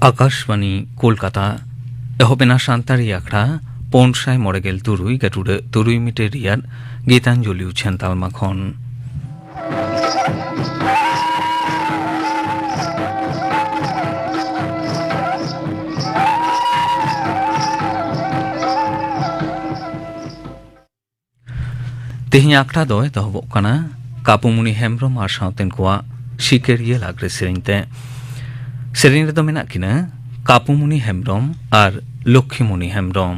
आकाशवाणी कोलकाता एहबेना सान्तारी आखड़ा पौनसाय मरेगेल तुरुई गेटुरे तुरुई मिटे रियाद गीतांजलि उछेन तालमा खन तेहिं आखड़ा दो एतहबोग काना कापुमुनि हेम्ब्रम आर सावतेन कोआ शिकेरिया लाग्रे सेरेंते सेरेंग रेदो मेनाग किना कापुमुनि हेम्ब्रम आर लक्ष्मीमुनि हेम्ब्रम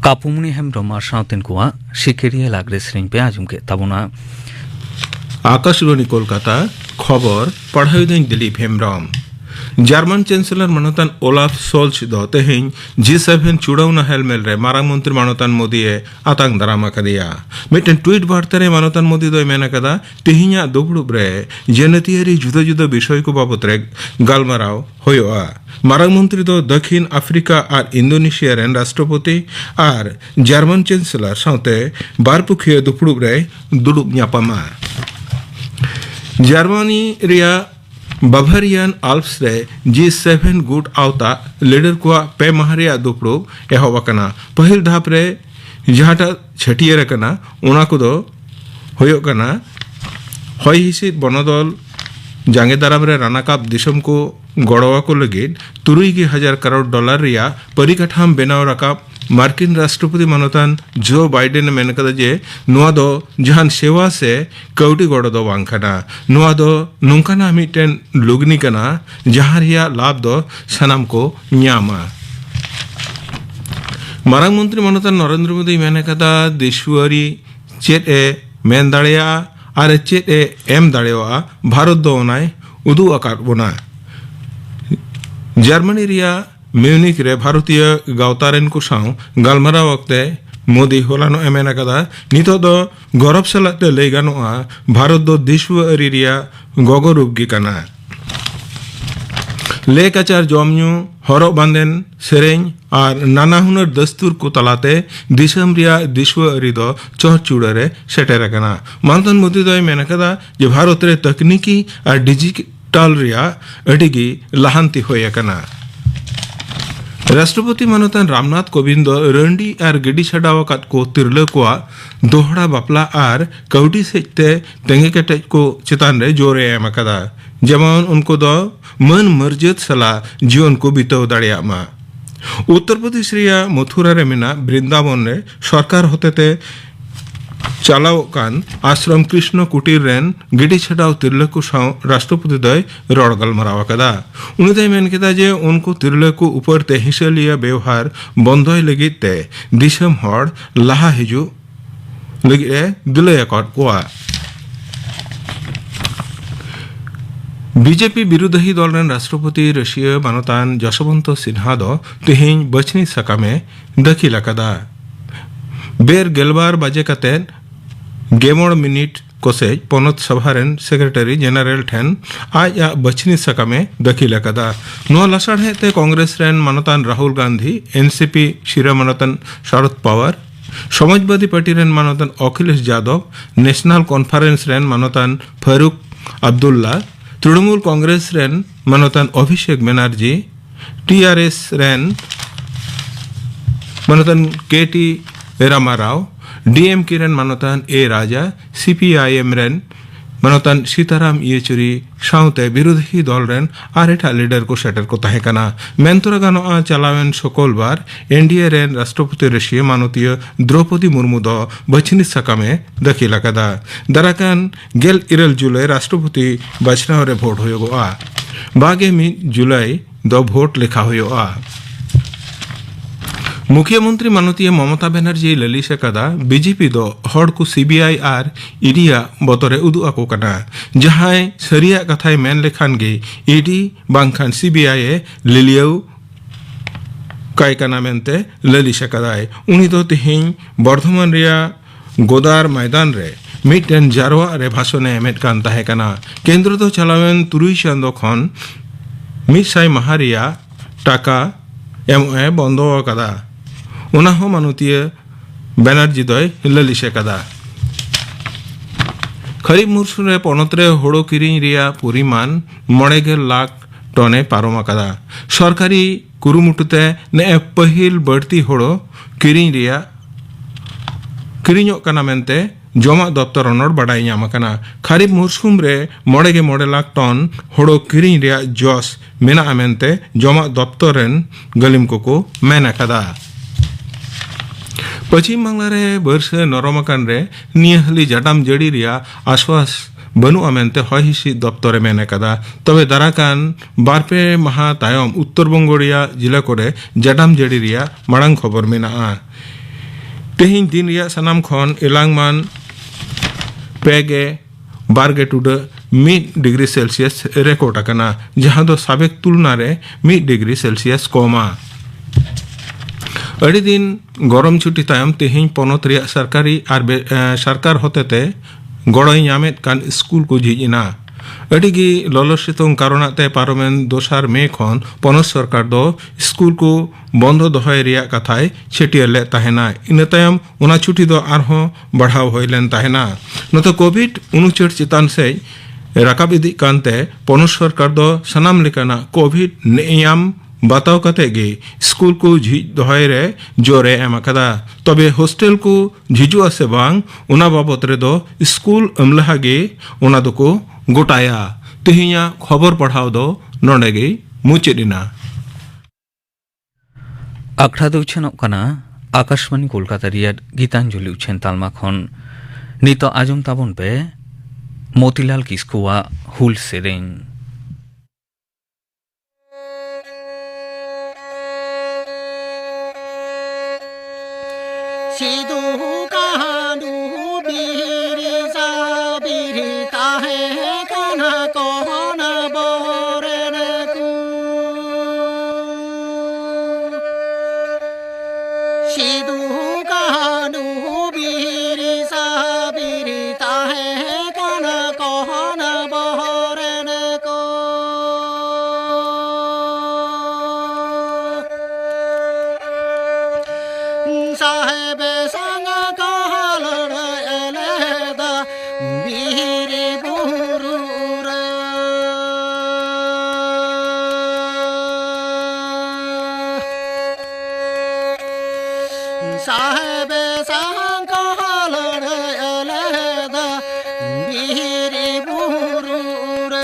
कापुमुनि हेम्ब्रम आर सावतेन कोआ शिकेरिया लाग्रे सेरेंग पे आजुम के ताबोना आकाशवाणी कोलकाता खबर पढ़ाई दिन दिलीप हेम्ब्रम जार्मान चैंसलर मानतान ओलाफ सोल्ज दो तेहें G7 चुड़ावना हेलमेल रे मारांग मंत्री मानतान मोदी आतांग दारामा कदिया मिटन ट्वीट वार्ता रे मानतान मोदी दो मेना कदा तेहिंया दुबुड़ुब रे जेनेतियारी जुदा जुदा विषय को बाबत रे गालमाराव होयोआ मारांग मंत्री दो दक्षिण अफ्रीका और इंडोनेशिया रेन राष्ट्रपति और जार्मान चैंसलर साथे बारपुखिया दुबुड़ुब रे दुड़ुब न्यापामा जार्मनी रिया Bavarian Alps re G7 गुट आवता लीडर को पे माहरिया दुपड़ो एहब आकना पहिल धाप रे जहाटा छटियर कना उना कुदो होयो कना हय हिसिद बनदल जांगे दाराम रे रानाकाप दिसम को गड़वा को लगिद 3,000 करोड़ डॉलर रिया परिकाठाम बेनाव राकाब मार्किन राष्ट्रपति मनोतान जो बाइडेन मेन कदा जे नुआ दो जहान सेवा से कौटी गड़ो दो वांखना नुआ दो नुंकाना मिटेन लुगनी कना जहां रिया लाभ दो सनाम को न्यामा मारांग मंत्री मनोतान नरेंद्र मोदी मेन कदा देशवारी चेत ए मेन दाड़िया आर चेत ए एम दाड़ेवा भारत दो ओनाय उदु आकाद बोना जर्मनी रिया म्यूनिक रे भारतीय गावतारेन को साव गालमारा वक्ते मोदी होलानो एमेना कदा नितो दो गौरव सलाते लई गानोआ भारत दो दिशव अरी रिया गोगो रूपगी कना लेकाचार जमन्यू हरो बांदेन सेरेंग और नाना हुनर दस्तूर को तलाते दिसम रिया दिशव अरी दो चौचूड़े सेटेर कना मानतन मोदी दो मेना कदा जे भारत रे तकनीकी और डिजिटल रिया अडिगी लाहांती होया कना राष्ट्रपति मनोतान रामनाथ कोविंद रंडी और गिडी छाड़ावकात को तिरला को दोहरा बापला और कौटी सेजते तेंगे केटेज को चितान रे जोरे एम अकादा जेमन उनको दो मन मर्जत सला जीवन को बिताव दाड़िया मा उत्तर प्रदेश रिया मथुरा रे मेना वृंदावन रे सरकार होतेते चालाव कान आश्रम कृष्ण कुटीर रेन गिडी छाड़ाव तिरला को साव राष्ट्रपति दय रड़ गलमाराव कदा उनी दय मेन केदा जे उनको तिरला को ऊपर ते हिसलिया व्यवहार बंदोय लगी ते दिसम हड़ लाहा हिजु लगी दिलय अकड कोआ बीजेपी विरोधी दल रेन राष्ट्रपति रशिया मानतान जसवंत सिन्हा दो तिहिं बचनी सकामे दखिल अकदा बेर गेलबार बाजे कतेन 11 मिनिट कोसेज पनत सभारेन सेक्रेटरी जनरल ठेन आज बचनी सकामे दखिल अकदा नो लसाढ़े कांग्रेस रेन मानतान राहुल गांधी एनसीपी शिरा मानतान शरद पवार समाजवादी पार्टी रेन मानतान अखिलेश यादव नेशनल कॉन्फ्रेंस रेन मानतान फारूक अब्दुल्ला तृणमूल कांग्रेस रेन मानतान अभिषेक बनर्जी टीआरएस रेन मानतान केटी रामाराव डीएमके रेन मानतान ए राजा सीपीआईएम रेन मानतान सीताराम येचुरी साउते विरोधी दल रेन आर एटा लीडर को सेटर को तहेकना मेंतोरा गानोआ चलावेन सकलबार एनडीए रेन राष्ट्रपति रशिया मानतीय द्रौपदी मुर्मू दो बचनी सकामे दखिल अकदा दाराकान गेल इरल जुलाई राष्ट्रपति बाछनाव रे भोट होयोगोआ बागे 1 जुलाई दो भोट लेखा होयोआ मुख्यमंत्री मानतीय ममता बनर्जी ललिसे कदा बीजेपी दो हड़ को सीबीआई और ईडिया बतरे उदु आको कना जहां सरिया कथाय मेन लेखान गे ईडी बांखान सीबीआई लिलियौ काय कना मेनते ललिसे कदाय उनी दो तिहिं बर्धमान रिया गोदार मैदान रे मिटन जारवा रे भाषणे एमेट कान ताहे कना केंद्र दो चलावेन 3 चांदो खन 100 माहारिया टाका एमए बंदो कदा उना हो मानतीय बनर्जी दय ललिसे कदा खरीफ मौसुम रे पनतरे होड़ो किरिंग रिया परिमाण 9 लाख टने पारोमा कदा सरकारी कुरुमुटुते ने पहिल बढ़ती होड़ो किरिंग रिया किरिंगो कना मेनते जमा दफ्तर अनड़ बाडाई नाम कना खरीफ मौसुम रे 9 लाख टन होड़ो किरिंग रिया जस मेना मेनते जमा दफ्तर रेन गलिम को मेना कदा पश्चिम बांगला रे बर्ष नरमकान रे नियहली जटाम जड़ी रिया आश्वास बनु अमेनते हय हिसी दफ्तरे मेने कदा तबे दाराकान बारपे माहा तायम उत्तर बंग रिया जिला कोरे जटाम जड़ी रिया मांग खबर मेना तेहिं दिन रिया सनाम खन इलांगमान पेगे बारगे टुडा 1 डिग्री सेल्सियस रेकॉर्ड अकना जहां दो साबेक तुलना रे 1 डिग्री सेल्सियस कोमा अड़ी दिन गरम छुट्टी तायम तेहिं पनत रिया सरकारी और सरकार होतेते गड़ोय नामेत कान स्कूल को झिजना अड़ीगी ललो सितुंग कारणते पारमेन 2 मे खन पनत सरकार दो स्कूल को बंद दोहय रिया कथाय छेटियले ताहेना इन तायम उना छुट्टी दो आरहों बढ़ाव होइलेन ताहेना नतो कोविड 19 चितान से राकाब इदी कानते पनत सरकार दो सनाम लेकाना कोविड नियम बताव कते गे स्कूल को झिज दोहय रे जोरे एम अकदा तबे हॉस्टल को झिजु आसे बांग उना बाबत रे दो स्कूल अमलहा गे उना दो को गोटाया तेहिया खबर पढ़ाव दो नोंडे गे मुचेदिना आखड़ा दो उछेनोग कना आकाशवाणी कोलकाता रियाद गीतांजलि उछेन तालमा खन नितो आजम ताबन पे मोतीलाल किस्कुआ हुल सेरेन सिदू कहानू बीरी सा बीरी ताहे कना कोन बोरन कु सिदू कहानू बीरी सा बीरी ताहे कना कोन बोरन को साहेब संग कहलन एलेदा बीरी बुरुर साहेब संग कहलन एलेदा बीरी बुरुर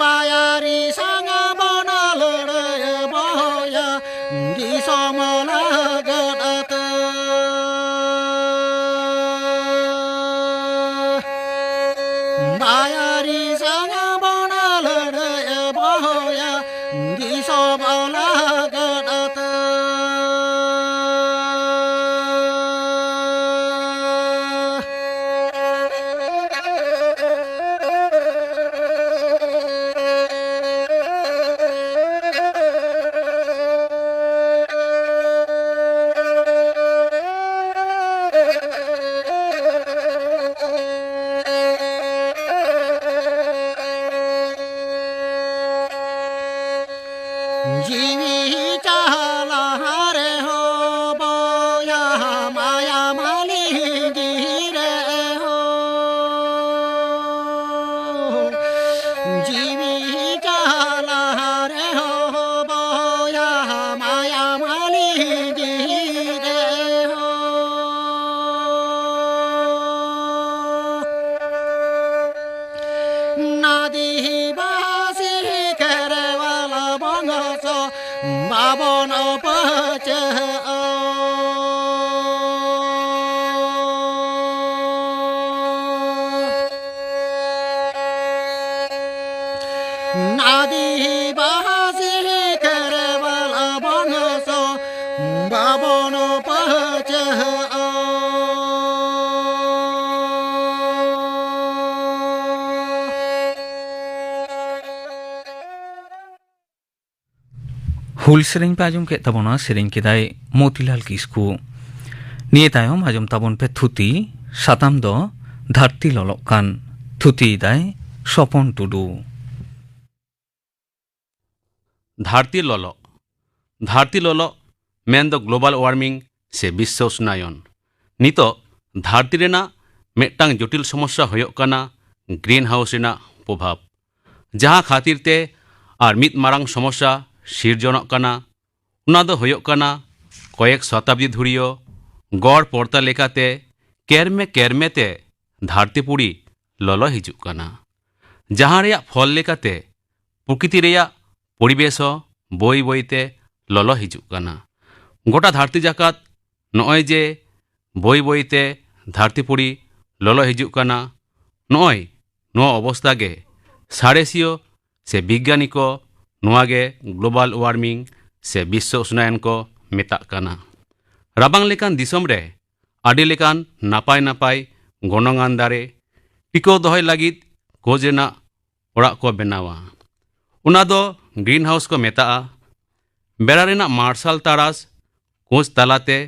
बायारी संग बनल रे बया समल गदत बायारी संग बनल रे बया समल गदत जीवी चाला रे हो बोया माया माली गिरे हो जीवी चाला रे हो बोया माया माली गिरे हो नदी बासी करवाला बंगसो बाबन पच नदी बासी करवाला बंगसो बाबन पच हुल सेरें पे आजम के तबोना सेरें केदाय मोतीलाल किस्कू निये तायम आजम ताबन पे थुती साताम दो धरती ललक कान थुती दाय सपन टुडू धारती ललो मेन दो ग्लोबल वार्मिंग से विश्व उष्णायन नितो धारती रेना मेटांग जटिल समस्या होयोग काना ग्रीन हाउस रेना प्रभाव जहां खातिर ते आर मित मारांग समस्या सिरजनक काना उना दो होयोग काना कयेक शताब्दी धुरियो गड़ पर्ता लेकाते केरमे ते धारतीपुरी ललो हिजुग काना जहां रेया फल लेकाते प्रकृति रेया परिवेश बोई बोईते ललो हिजुग काना गोटा धरती जाकात नॉय जे बोई बोईते धरतीपुरी ललो हिजुग काना नॉय नो अवस्था गे साड़ेसियो से विज्ञानी को नोआ गे ग्लोबल वार्मिंग से विश्व उष्णायन को मेताग काना राबांग लेकान दिसोम रे आडी लेकान नापाय नापाय गनंगान दारे टिको दोहय लागिद कोज रेना ओड़ा को बेनावा उना दो ग्रीन हाउस को मेताआ बेड़ा रेना मार्शल तारास कोज तालाते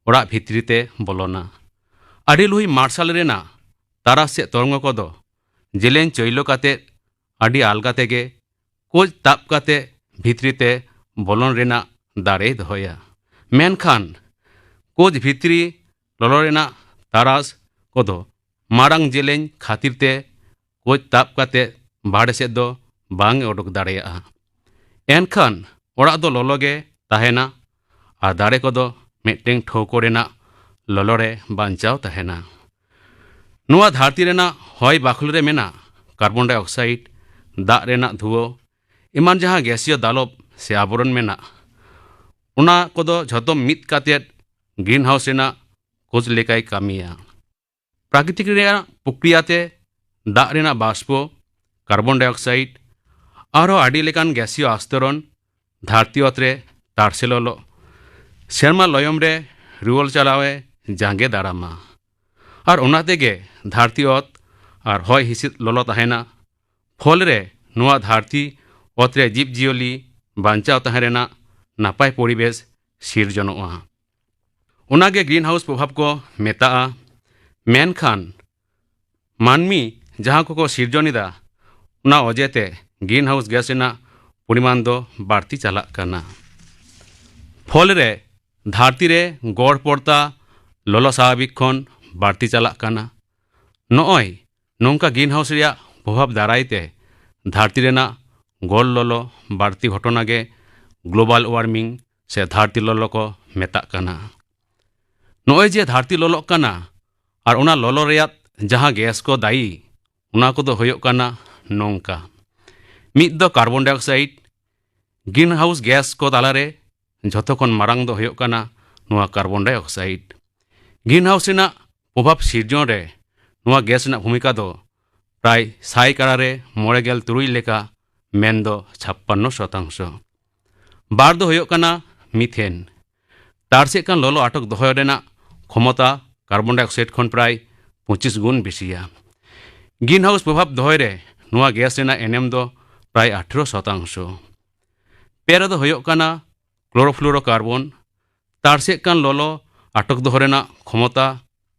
ओड़ा भित्रीते बोलोना आडी लुही मार्शल रेना तारास से तरंग को दो जेलेन चैलो काते आडी आलगा तेगे कोज ताप काते भित्रीते बोलन रेना दारे दोहया मेनखान कोज भित्री ललो रेना तारास को दो मारांग जेलेन खातिरते कोज ताप काते बाड़े से दो बांग ओडक दाड़ेया एनखान ओड़ा दो ललोगे ताहेना आ दाड़े को दो मेटेंग ठोको रेना ललोरे बांचाव ताहेना नुआ धरती रेना हय बाखुल रे मेना कार्बन डाइऑक्साइड दा रेना धुओ इमान जहां गैसीय दालब से आवरण मेना उना कोदो झतो मित काते ग्रीन हाउस रेना कोज लेकाय कामिया प्राकृतिक रेना प्रक्रियाते दा रेना बाष्पो कार्बन डाइऑक्साइड आरो आडी लेकान गैसीय आस्तरण धरती अतरे तारसेलोलो सेरमा लयम रे रुवल चलावे जांगे दारामा और उनातेगे धरती अत और हय हिसिद ललो ताहेना फल रे नुआ धरती अतरे जीव जियोली बांचाव ताहे रेना नापाय परिवेश सिरजनोआ उनागे ग्रीन हाउस प्रभाव को मेताआ मेनखान मानमी जहां को सिरजनिदा उना अजेते ग्रीन हाउस गैस रेना परिमाण दो बाड़ती चालाक काना फल रे धरती रे गड़ पड़ता ललो स्वाभाविक खन बाड़ती चालाक काना नॉय नोंका ग्रीन हाउस रिया प्रभाव दारायते धरती रेना गड़ ललो बाड़ती घटना गे ग्लोबल वार्मिंग से धरती ललो को मेताग काना नॉय जे धरती ललो काना और उना ललो रेयात जहां गैस को दायी उना को दो होयो काना नोंका मिद दो carbon dioxide greenhouse gas को तालारे झतो खन मारांग दो होयो काना नुआ कार्बन डाइऑक्साइड ग्रीन हाउस रेना प्रभाव सिरजन रे नुआ गैस रेना भूमिका दो प्राय 100 लेका मेन दो 56% बार दो होयो काना मिथेन तारसे कान ललो आटक दोहय रेना क्षमता कार्बन डाइऑक्साइड खन प्राय 25 गुण बेसिया ग्रीन हाउस प्रभाव दोहय रे नुआ गैस रेना एनएम दो प्राय 18% पेरा दो होयो काना क्लोरोफ्लोरोकार्बन तारसे कान ललो आटक दोहय रेना क्षमता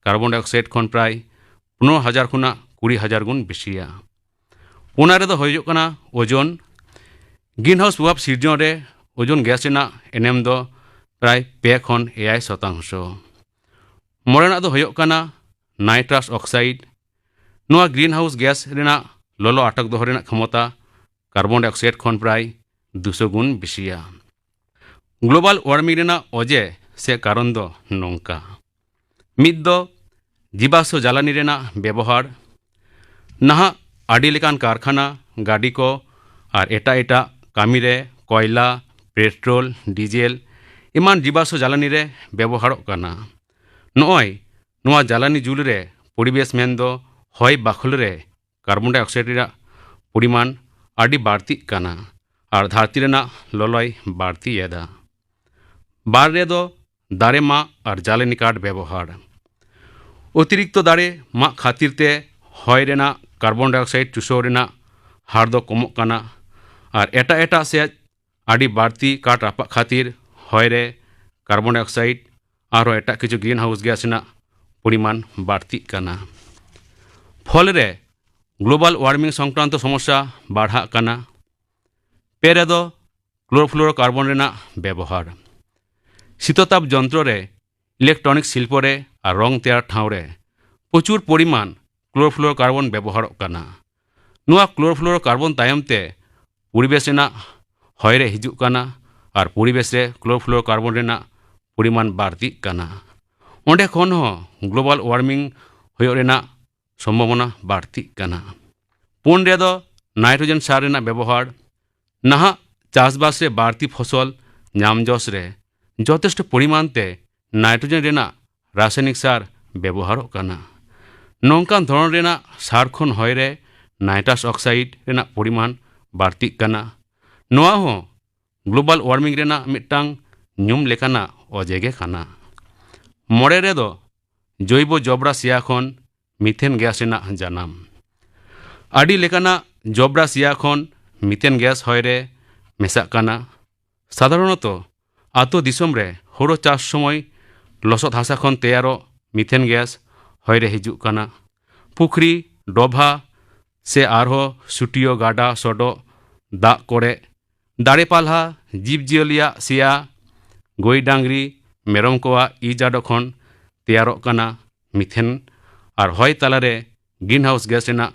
कार्बन डाइऑक्साइड खन प्राय 15,000 खुना 20,000 गुण बेसिया पुना रे दो होयो काना ओजोन ग्रीन हाउस प्रभाव सिरजन रे ओजोन गैस रेना एनएम दो प्राय 2.9% मोरेना दो होयो काना नाइट्रस ऑक्साइड नुआ ग्रीन हाउस गैस रेना ललो आटक दोहय रेना क्षमता कार्बन डाइऑक्साइड खन प्राय 200 गुण बेसिया ग्लोबल वार्मिंग रेना अजे से कारण दो नोंका मिद दो जीवाश्म जालानी रेना व्यवहार नहा आडी लेकान कारखाना गाड़ी को और एटा एटा कामी रे कोयला पेट्रोल डिजेल इमान जीवाश्म जालानी रे व्यवहारों काना नॉय नुआ जालानी जुल रे परिवेश मेन दो हय बाखुल रे कार्बन डाइऑक्साइड रेना परिमाण आडी बाड़ती काना और धरती रेना ललय बाड़ती एदा बार रे दो दारे मा और जालानी काट व्यवहार अतिरिक्त दारे मा खातिर ते हय रेना कार्बन डाइऑक्साइड चूसो रेना हार दो कमोग काना और एटा एटा से आडी बाड़ती काट रापा खातिर हय रे कार्बन डाइऑक्साइड और एटा किछु ग्रीन हाउस गैस रेना परिमाण बाड़ती काना फल रे ग्लोबल वार्मिंग संक्रांत समस्या बढ़ा काना पेरे दो क्लोरोफ्लोरोकार्बन रेना व्यवहार शीतताप जंत्र रे इलेक्ट्रॉनिक शिल्प रे और रंग तैयार ठाव रे प्रचुर परिमाण क्लोरोफ्लोरोकार्बन व्यवहार काना नुआ क्लोरोफ्लोरोकार्बन तायम ते परिवेश रेना हय रे हिजुग काना और परिवेश रे क्लोरोफ्लोरोकार्बन रेना परिमाण बाड़ती काना ओंडे खन हो ग्लोबल वार्मिंग होयो रेना सम्भावना बाड़ती कना। पुन रेदो नाइट्रोजन सार रेना व्यवहार नहा चाषबास रे बाड़ती फसल नाम जस रे यथेष्ट परिमाण ते नाइट्रोजन रेना रासायनिक सार व्यवहार कना। नौकान धरण रेना सार खन हय रे नाइट्रस ऑक्साइड रेना परिमाण बाड़ती कना। नोआ हो ग्लोबल वार्मिंग रेना मिटांग ᱧᱩᱢ ᱞᱮᱠᱟᱱᱟ ᱚᱡᱮᱜᱮ ᱠᱟᱱᱟ। ᱢᱚᱬᱮ ᱨᱮᱫᱚ ᱡᱚᱭᱵᱚ ᱡᱚᱵᱽᱨᱟ ᱥᱮᱭᱟ ᱠᱷᱚᱱ ᱢᱤথᱮᱱ ᱜᱮᱥ ᱨᱮᱱᱟᱜ ᱡᱟᱱᱟᱢ। ᱟᱹᱰᱤ ᱞᱮᱠᱟᱱᱟᱜ ᱡᱚᱵᱽᱨᱟ ᱥᱮᱭᱟ ᱠᱷᱚᱱ ᱢᱤথᱮᱱ ᱜᱮᱥ ᱦᱚᱭ ᱨᱮ ᱢᱮᱥᱟᱜ ᱠᱟᱱᱟ। ᱥᱟᱫᱷᱟᱨᱚᱱᱚᱛᱚ ᱟᱛᱳ ᱫᱤᱥᱚᱢ ᱨᱮ ᱦᱳᱲᱳ ᱪᱟᱥ ᱥᱚᱢᱚᱭ ᱞᱚᱥᱚᱫ ᱦᱟᱥᱟ ᱠᱷᱚᱱ ᱛᱮᱭᱟᱨᱚᱜ ᱢᱤথᱮᱱ ᱜᱮᱥ ᱦᱚᱭ ᱨᱮ ᱦᱤᱡᱩᱜ ᱠᱟᱱᱟ। ᱯᱩᱠᱷᱨᱤ ᱰᱚᱵᱷᱟ ᱥᱮ ᱟᱨᱦᱚᱸ ᱥᱩᱴᱤᱭᱳ ᱜᱟᱰᱟ ᱥᱚᱰᱚᱜ ᱫᱟᱜ ᱠᱚᱨᱮ ᱫᱟᱨᱮ ᱯᱟᱞᱦᱟ ᱡᱤᱵᱽᱼᱡᱤᱭᱟᱹᱞᱤᱭᱟᱜ ᱥᱮᱭᱟ गोई डांगरी मेरम को इजाडो खन तैयारों कना मिथेन और हय तालारे ग्रीन हाउस गैस रेना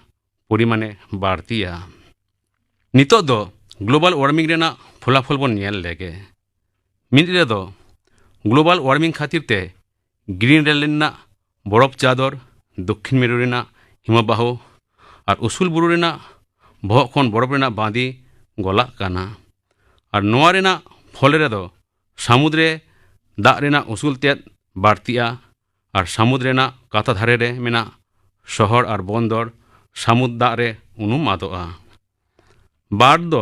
परिमाणे बाड़तिया। नितो दो ग्लोबल वार्मिंग रेना फलाफल बन नेल लेगे। मिद रेदो ग्लोबल वार्मिंग खातिर ते ग्रीन रेल रेना बरफ चादर दक्षिण मेरु रेना हिमबाह और उसूल बुरु रेना बहक खन बरफ रेना बांदी गला कना। और नोआ रेना फल रेदो समुद्रे दाग रेना उसूल तेज बाड़तिया और समुद्र रेना काता धारे रे मेना शहर और बंदर समुद्र दाग रे उनुम आदोआ। बाड़ दो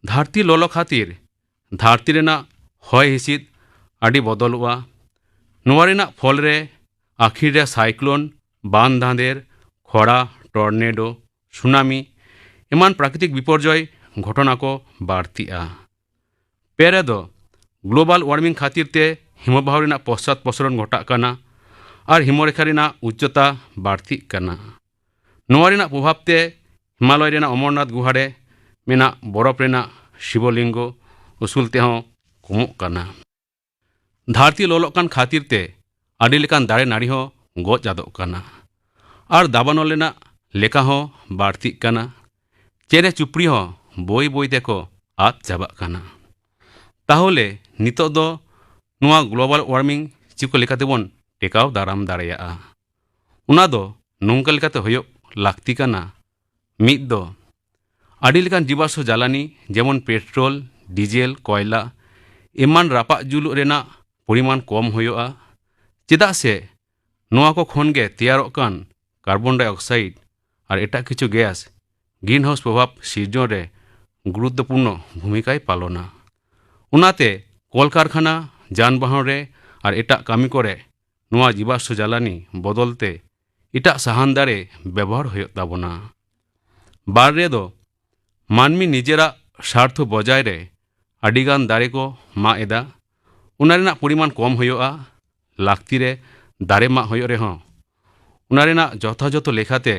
धरती लोलो खातिर धरती रेना हय हिसिद आदि बदलुआ। नोआ रेना फल रे आखिर रे साइक्लोन बान धांधेर खरा टर्नेडो सुनामी एमान प्राकृतिक विपर्यय घटना को बाड़तिया। पेरे दो ग्लोबल वार्मिंग खातिर ते हिमबाह रेना पश्चात प्रसरण घटा कना और हिमरेखा रेना उच्चता बाड़ती कना। नोआ रेना प्रभाव ते हिमालय रेना अमरनाथ गुहा रे मेना बरफ रेना शिवलिंग उसूल तेहों कमोग कना। धरती लोलोग कान खातिर ते आदि लेकान दारे नाड़ी हो गज आदोग कना और दाबानल रेना लेखा हो बाड़ती कना। चेरे चुपड़ी हो बोई बोई तेको आद चाबाग कना। ताहले नितो दो नुआ ग्लोबल वार्मिंग चिको लेकाते बोन टेकाव दाराम दाड़ेयाआ। उना दो नोंका लेकाते होयो लाक्ति कना। मिद दो आदि लेकान जीवाश्म जालानी जेमन पेट्रोल डिजेल कोयला एमान रापा जुलुग रेना परिमाण कम होयोआ। चेदा से नुआ को खन गे तैयारोग कान कार्बन डाइऑक्साइड और एटा किछु गैस ग्रीन हाउस प्रभाव सिर्जन रे गुरुत्वपूर्ण भूमिकाय पालना। उनाते कलकारखाना जानबाहन रे और एटा कामी करे नुआ जीवाश्म जालानी बदलते एटा साहान दारे व्यवहार होयोग ताबोना। बार रे दो मानमी निजेरा स्वार्थ बजाय रे आडिगान दारे को मा एदा उना रेना परिमाण कम होयोगा। लाक्ति रे दारे मा होयो रेहों उना रेना यथायथ लेखाते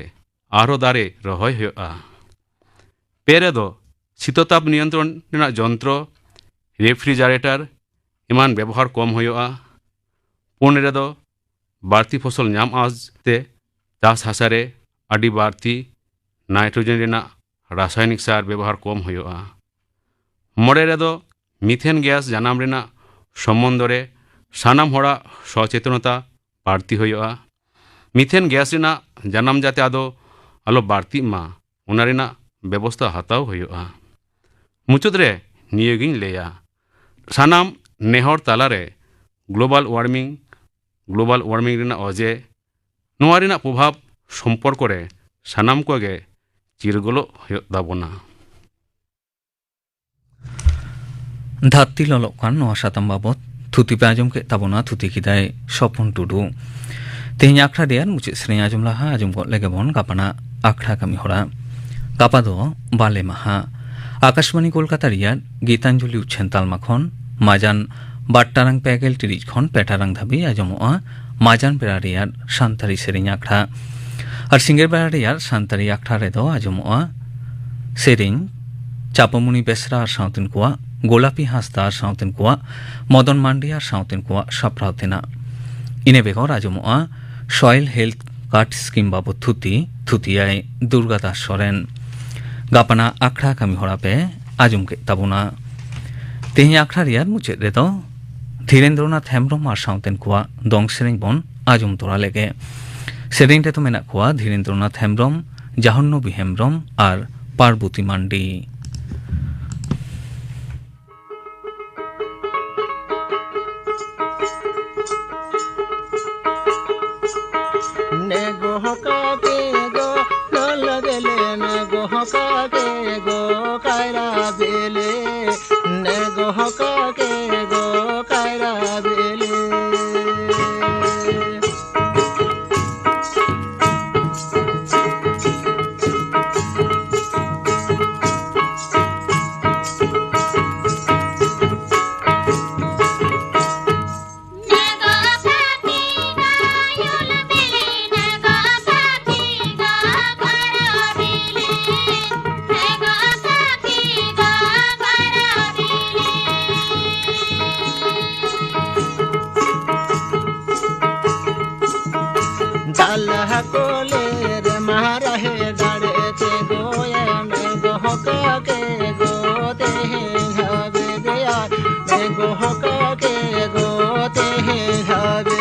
आरो दारे रहय होयोगा। पेरे दो शीतताप नियंत्रण रेना यंत्र रेफ्रिजारेटर इमान व्यवहार कम होयोगा। पुन रेदो बाड़ती फसल नाम आजते चाष हासारे आदि बाड़ती नाइट्रोजन रेना रासायनिक सार व्यवहार कम होयोगा। मोड़े रेदो मिथेन गैस जानाम रेना सम्बन्ध रे सानाम होड़ा सचेतनता बाड़ती होयोगा। मिथेन गैस रेना जानाम जाते आदो आलो बाड़ती मा उना रेना व्यवस्था हताव होयोगा। मुचुद रे नियोगिन लेया सानाम नेहर तालारे ग्लोबल वार्मिंग रेना अजे नोआ रेना प्रभाव सम्पर्क रे सानाम कोगे चिरगलो होयोग ताबोना। धरती लोलोग कान नोआ साताम बाबत थुति पे आजम के ताबोना थुति किदाय सपन टुडू। तेहनी आखड़ा देयार मुचे सेरें आजम लाहा आजम को लेगे बोन गापाना आखड़ा कमी होड़ा। गापा दो बाले माहा आकाशवाणी कोलकाता रियार गीतांजलि उच्छेन तालमा खन माजान 8 टारां 5 टिरिज खन 5 टारां धाबी आजमोआ माजान बेरा रियार सानतारी सेरें आखड़ा और सिंगेर बेरा रियार सानतारी आखड़ा रेदो आजमोआ सेरें चापामुनि बेसरा और साउतेन कुआ गोलापी हासदा और साउतेन कुआ मदन मांडी और साउतेन कुआ साप्रावतेना इने बेगर आजमोआ सॉइल हेल्थ कार्ड स्कीम बाबत थुतियाय दुर्गादास सोरेन गापाना आखड़ा कमी होड़ा पे आजम के ताबोना। तेहनी आखड़ा रियार मुचे रेदो धीरेन्द्रनाथ हेम्ब्रम और साउतेन कुआ दंग सेरें बन आजम तोरा लेगे। ᱥᱮᱨᱮᱧ ᱨᱮᱫᱚ ᱢᱮᱱᱟᱜ ᱠᱚᱣᱟ ᱫᱷᱤᱨᱮᱱᱫᱨᱚᱱᱟᱛᱷ ᱦᱮᱢᱵᱨᱚᱢ, ᱡᱟᱦᱟᱱᱱᱚᱵী ᱦᱮᱢᱵᱨᱚᱢ ᱟᱨ ᱯᱟᱨᱵᱚᱛী ᱢᱟᱱᱰᱤ। ने गोहका के गो नल बेले ने गोहका के गो कायरा बेले ने गोहका के गो कायरा बेले कोले रे मारा है डारे ते गोया ने गोहका के गोते हैं हवे गया ने गोहका के गोते हैं हवे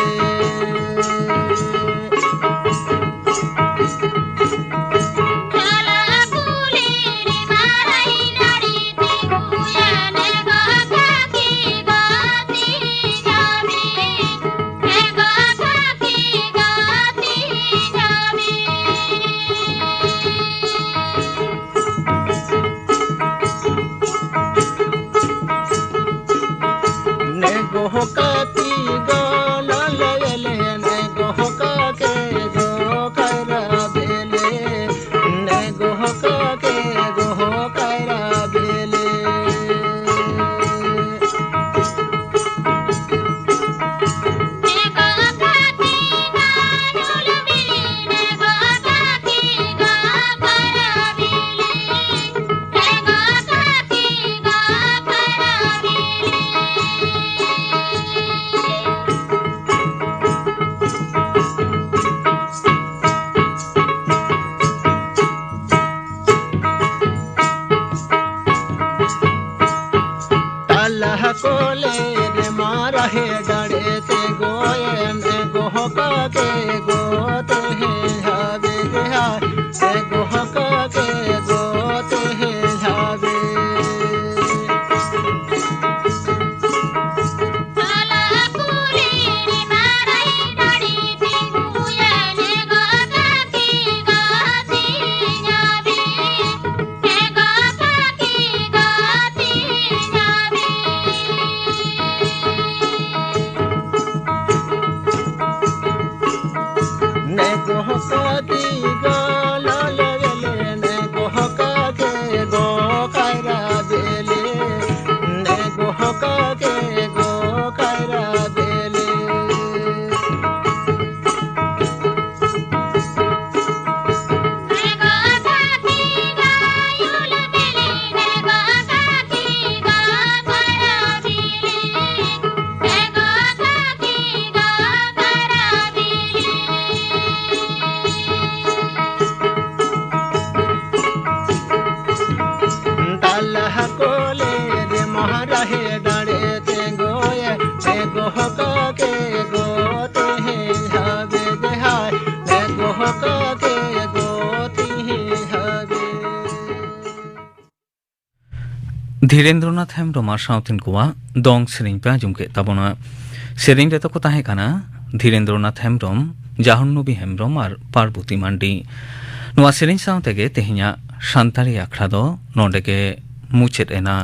गोहकाती गो लाल बेले ने गोहका के गो कायरा बेले ने गोहका के गो कायरा बेले कोले रे मारा है डारे ते गोये ने गोहका के गोते हैं हवे गया ने गोहका के गोते हैं हवे गोहकाती गो लाल बेले ने गोहका के गो कायरा बेले ने गोहका के गो कायरा बेले कोले रे मारा है डारे ते गोये ने गोहका के गोते हैं हवे गया ने गोहका के गोते हैं हवे ᱫᱷᱤᱨᱮᱱᱫᱨᱚᱱᱟᱛᱷ ᱦᱮᱢᱵᱨᱚᱢ ᱟᱨ ᱥᱟᱶᱛᱮᱱ ᱠᱚᱣᱟᱜ ᱫᱚᱝ ᱥᱮᱨᱮᱧ ᱯᱮ ᱟᱸᱡᱚᱢ ᱠᱮᱫ ᱛᱟᱵᱚᱱᱟ। ᱥᱮᱨᱮᱧ ᱨᱮᱫᱚ ᱠᱚ ᱛᱟᱦᱮᱸ ᱠᱟᱱᱟ ᱫᱷᱤᱨᱮᱱᱫᱨᱚᱱᱟᱛᱷ ᱦᱮᱢᱵᱨᱚᱢ, ᱡᱟᱦᱟᱱᱱᱚᱵী ᱦᱮᱢᱵᱨᱚᱢ ᱟᱨ ᱯᱟᱨᱵᱚᱛী ᱢᱟᱱᱰᱤ। ᱱᱚᱣᱟ ᱥᱮᱨᱮᱧ ᱥᱟᱶ ᱛᱮᱜᱮ ᱛᱮᱦᱮᱧᱟᱜ ᱥᱟᱱᱛᱟᱲᱤ ᱟᱠᱷᱲᱟ ᱫᱚ ᱱᱚᱰᱮ ᱜᱮ ᱢᱩᱪᱟᱹᱫ ᱮᱱᱟ।